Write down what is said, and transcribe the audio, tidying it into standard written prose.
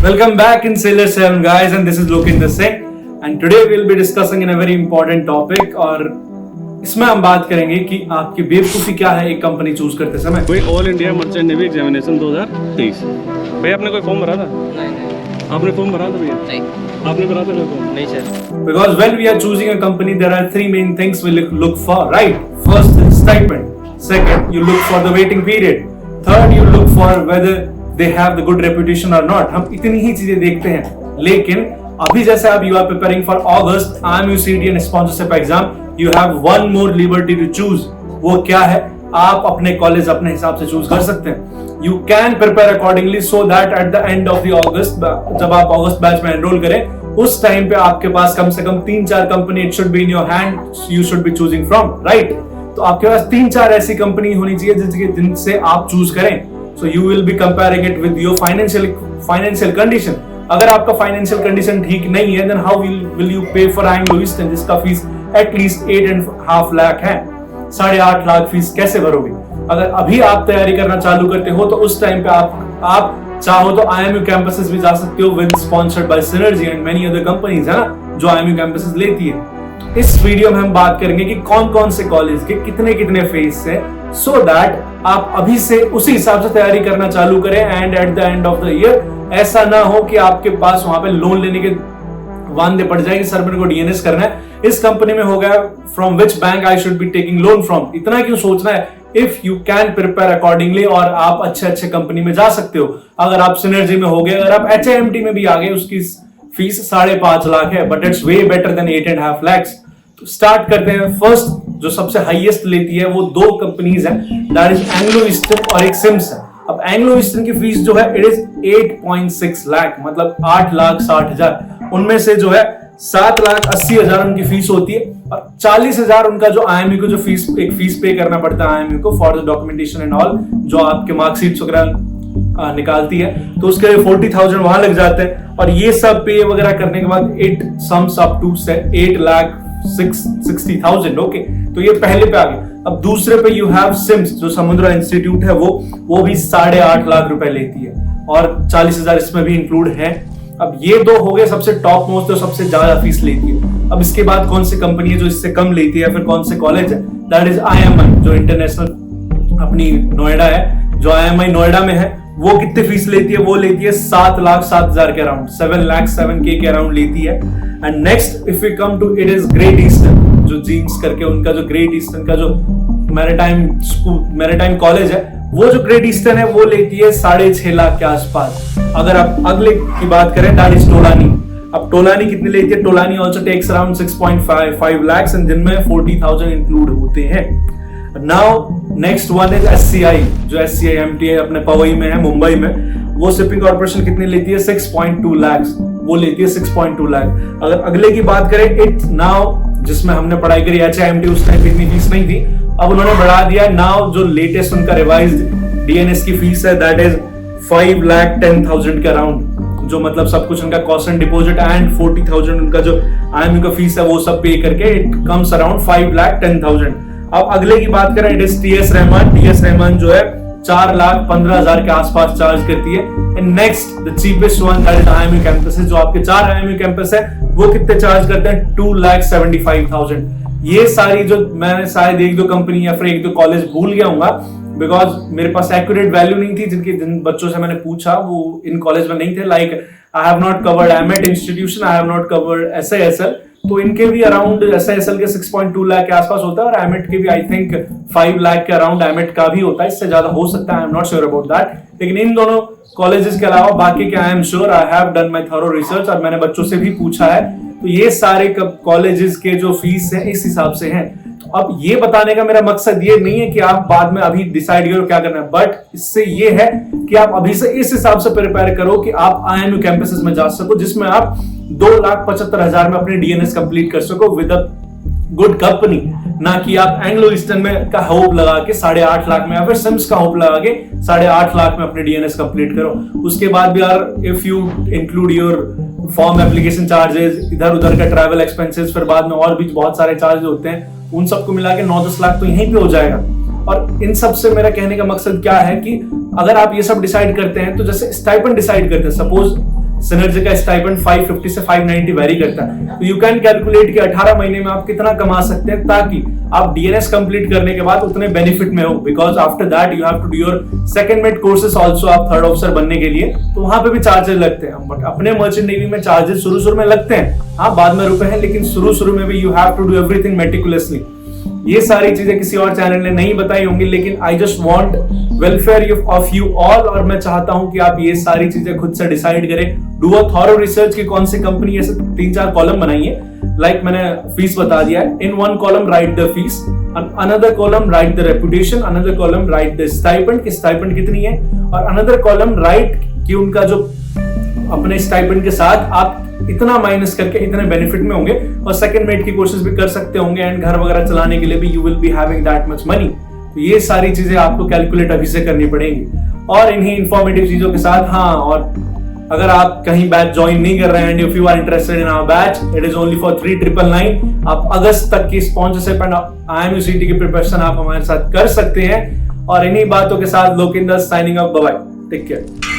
Welcome back in Sailor 7 guys, and this is Lokinder Singh, and today we'll be discussing in a very important topic। और इसमें हम बात करेंगे कि आपकी बेवकूफ़ी क्या है एक कंपनी चूज करते समय। कोई all India merchant navy examination 2023 भैया आपने कोई फॉर्म भरा था? नहीं। आपने फॉर्म भरा था भैया? नहीं। आपने भरा था फॉर्म? नहीं sir. Because when we are choosing a company, there are three main things we look for, right? First, stipend. Second, you look for the waiting period. Third, you look for whether they have the good reputation or not. हम इतनी ही चीजें देखते हैं, लेकिन अभी जैसे आप you are preparing for August IMU CET and sponsorship exam, you have one more liberty to choose. वो क्या है? आप अपने कॉलेज अपने हिसाब से चूज कर सकते हैं। You can prepare accordingly so that at the end of the August, जब आप अगस्त बैच में एनरोल करें, उस टाइम पे आपके पास कम से कम 3-4 company it should be in your hand, you should be choosing from, right? तो आपके पास 3-4 ऐसी कंपनी होनी चाहिए जिनसे आप चूज करें। So you will be comparing it with your financial condition. अगर आपका फाइनेंशियल कंडीशन ठीक नहीं है, then how will you pay for Anglo Eastern जिसका फीस at least 8.5 लाख है? 8.5 लाख फीस कैसे भरोगे? अगर अभी आप तैयारी करना चालू करते हो तो उस टाइम पे आप चाहो तो IMU कैंपसेस भी जा सकते हो with sponsored by synergy and many other companies, है ना, जो IMU कैंपसेस लेती है। इस वीडियो में हम बात करेंगे कि कौन कौन से कॉलेज के कितने फेज है, सो दैट आप अभी से उसी हिसाब से तैयारी करना चालू करें and at the end of the year ऐसा ना हो कि आपके पास वहां पे लोन लेने के वांदे पड़ जाए कि सर मेरे को डीएनएस करना है, इस कंपनी में हो गया, from which bank I should be taking loan from. इतना क्यों सोचना है? If you can prepare accordingly और आप अच्छे कंपनी में जा सकते हो। अगर आप सिनर्जी में हो गए, अगर आप HIMT में भी आ गए, उसकी फीस 5.5 लाख है, but it's way better than 8.5 lakhs। तो स्टार्ट करते हैं। फर्स्ट जो सबसे हाईएस्ट लेती है वो दो कंपनीज हैं, दैट इज एंग्लो ईस्टर्न और एक सिम्स है। अब एंग्लो ईस्टर्न की फीस जो है इट इज 8.6 लाख, मतलब 8,60,000। उनमें से जो है 7,80,000 उनकी फीस होती है और 40,000 उनका जो IMU को जो फीस पे करना पड़ता है IMU को for the documentation and all, जो आपके मार्कशीट वगैरह निकालती है, तो उसके लिए 40,000 वहां लग जाते हैं। और ये सब पे वगैरह करने के बाद it sums up to 8,60,000। Okay, तो ये पहले पे आ गया। अब दूसरे पे यू हैव सिम्स, जो समुद्रा इंस्टीट्यूट है, वो भी 8.5 लाख रुपए लेती है और 40,000 इसमें भी इंक्लूड है। अब ये दो हो गए सबसे टॉप मोस्ट, जो सबसे ज्यादा फीस लेती है। अब इसके बाद कौन सी कंपनी है जो इससे कम लेती है, फिर कौन से कॉलेज है? दैट इज IMI, जो इंटरनेशनल अपनी नोएडा है, जो IMI नोएडा में है। वो कितने फीस लेती है? वो लेती है 7,07,000 के अराउंड, 7,07K के अराउंड लेती है। And next if you come to it is great eastern, जो जीन्स करके उनका जो ग्रेट ईस्टर्न का जो मैरिटाइम कॉलेज है, वो जो ग्रेट ईस्टर्न है वो लेती है 6.5 लाख के आसपास। अगर आप अगले की बात करें, दैट इज टोलानी। अब टोलानी कितने लेती है? Tolani also takes around 6.5 lakhs and जिनमें 40,000 इंक्लूड होते हैं। Now next one is SCI, जो SCIMT है अपने पवई में है, मुंबई में। वो शिपिंग कॉर्पोरेशन कितने लेती है? 6.2 lakhs, वो लेती है 6.2 लाख। अगर अगले की बात करें, इट नाउ, जिसमें हमने पढ़ाई करी HIMT, उस टाइम इतनी फीस नहीं थी, अब उन्होंने बढ़ा दिया। नाउ जो लेटेस्ट उनका रिवाइज्ड DNS की फीस है, दैट इज 5,10,000 के अराउंड, जो मतलब सब कुछ उनका कॉस्ट एंड डिपॉजिट एंड 40,000 उनका जो IMU का फीस है वो सब पे करके इट कम्स अराउंड 5,10,000। अब अगले की बात करें, इट इज TS रहमान जो है 4,15,000 के आसपास चार्ज करती है। And next the cheapest one, that is IMU campus, जो आपके 4 IMU कैंपस है, वो कितने चार्ज करते हैं? 2,75,000। ये सारी जो मैंने शायद 1-2 कंपनी या फिर 1-2 कॉलेज भूल गया हूँ, बिकॉज मेरे पास एक्यूरेट वैल्यू नहीं थी। जिन बच्चों से मैंने पूछा वो इन कॉलेज में नहीं थे। Like I have not covered MET institution, I have not covered SISL, तो इनके भी अराउंड SISL के 6.2 लाख के आसपास होता है और एमएट के भी आई थिंक 5 लाख के अराउंड एमएट का भी होता है। इससे ज्यादा हो सकता है, I am not sure about that. लेकिन इन दोनों कॉलेजेस के अलावा बाकी के I am sure, I have done my thorough research और मैंने बच्चों से भी पूछा है, तो ये सारे कॉलेजेस के जो फीस है इस हिसाब से हैं। तो अब ये बताने का मेरा मकसद ये नहीं है कि आप बाद में अभी डिसाइड करो क्या करना है, बट इससे ये है कि आप अभी से इस हिसाब से प्रिपेयर करो कि आप IMU कैंपसेस में जा सको, जिसमें आप 2,75,000 में अपनी DNS कंप्लीट कर सको विद अ गुड कंपनी। ना कि आप एंग्लो ईस्टर्न में का होप लगा के 8.5 लाख में, या फिर सिम्स का होप लगा के 8.5 लाख में अपने DNS कंप्लीट करो। उसके बाद भी यार if you include your form application charges, इधर उधर का ट्रैवल एक्सपेंसेस, फिर बाद में और भी बहुत सारे चार्जेस होते हैं, उन सबको मिला के 9-10 लाख तो यहीं पे हो जाएगा। और इन सब से मेरा कहने का मकसद क्या है कि अगर आप ये सब डिसाइड करते हैं, तो जैसे स्टाइपेंड डिसाइड करते हैं, सपोज सिनर्जी का स्टाइपेंड 550 से 590 वेरी करता है। तो यू कैन कैलकुलेट कि 18 महीने में आप कितना कमा सकते हैं ताकि आप डीएनएस कंप्लीट करने के बाद उतने बेनिफिट में हो, because after that you have to do your second mate courses also. आप थर्ड ऑफिसर बनने के लिए तो वहां पे भी चार्जेस लगते हैं, बट अपने मर्चेंट नेवी में चार्जेस शुरू में लगते हैं, हाँ बाद में रुपए हैं, लेकिन शुरू में भी you have to do everything meticulously. ये सारी चीजें किसी और चैनल ने नहीं बताई होंगी, लेकिन I just want welfare of you all, और मैं चाहता हूं कि आप ये सारी चीजें खुद से डिसाइड करें। डू अ थॉरो रिसर्च की कौन सी कंपनी, ऐसे 3-4 कॉलम बनाइए, लाइक मैंने फीस बता दिया है। In one column right the fees, another column right the reputation, another column right the stipend कि स्टाइपेंड कितनी है, और अनदर कॉलम राइट कि उनका जो अपने स्टाइपेंड के साथ आप इतना माइनस करके इतने बेनिफिट में होंगे, और सेकंड मेट की कोर्सेज भी कर सकते होंगे, एंड घर वगैरह चलाने के लिए भी you will be having that much money. तो ये सारी चीजें आपको कैलकुलेट अभी से करनी पड़ेंगी, और इन्हीं इंफॉर्मेटिव चीजों के साथ, हाँ, और अगर आप कहीं बैच ज्वाइन नहीं कर रहे हैं, and if you are interested in our batch, it is only for 3999। आप अगस्त तक की स्पॉन्सरशिप एंड IMUCT की प्रिपरेशन आप हमारे साथ कर सकते हैं। और इन्हीं बातों के साथ Lokinder signing off, bye bye, take care.